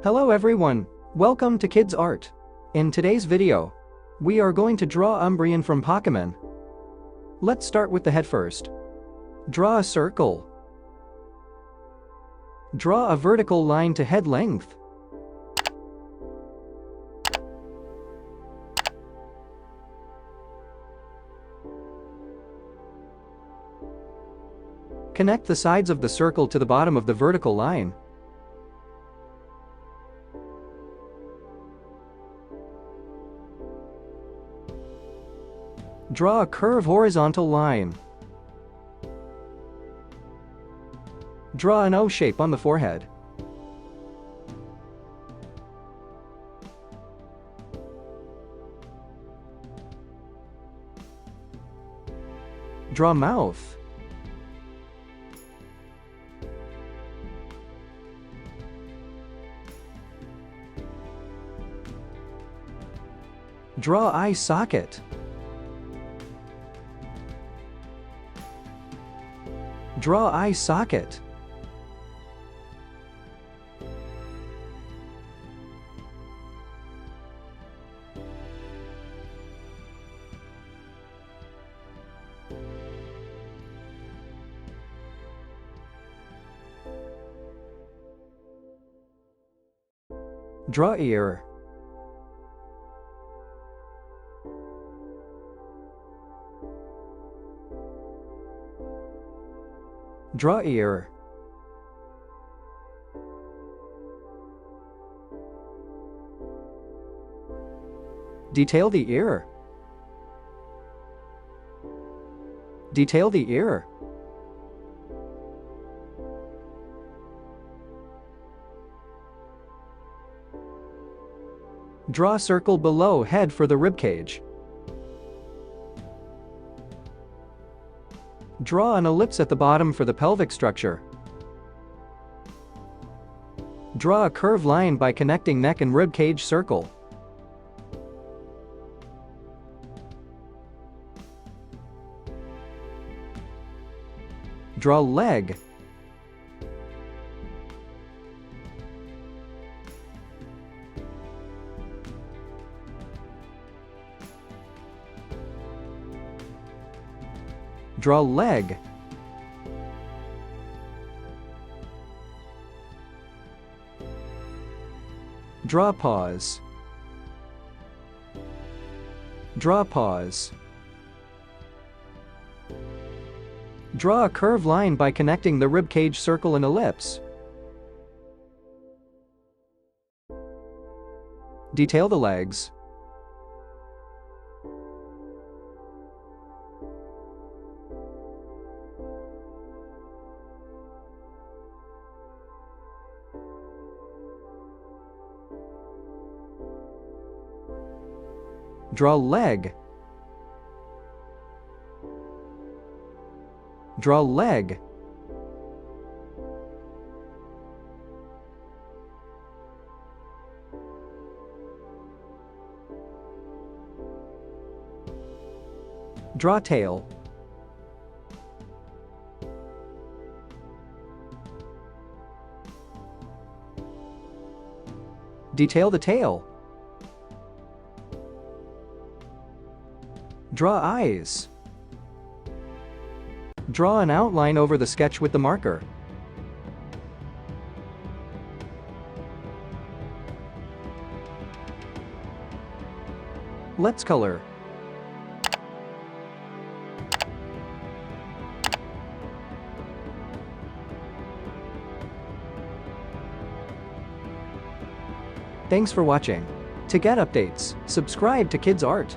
Hello everyone, welcome to Kidz Art. In today's video, we are going to draw Umbreon from Pokemon. Let's start with the head first. Draw a circle. Draw a vertical line to head length. Connect the sides of the circle to the bottom of the vertical line. Draw a curved horizontal line. Draw an O shape on the forehead. Draw mouth. Draw eye socket. Draw eye socket. Draw ear. Draw ear. Detail the ear. Detail the ear. Draw a circle below head for the ribcage. Draw an ellipse at the bottom for the pelvic structure. Draw a curved line by connecting neck and ribcage circle. Draw leg. Draw leg. Draw paws. Draw paws. Draw a curved line by connecting the ribcage circle and ellipse. Detail the legs. Draw leg. Draw leg. Draw tail. Detail the tail. Draw eyes. Draw an outline over the sketch with the marker. Let's color. Thanks for watching. To get updates, subscribe to Kidz Art.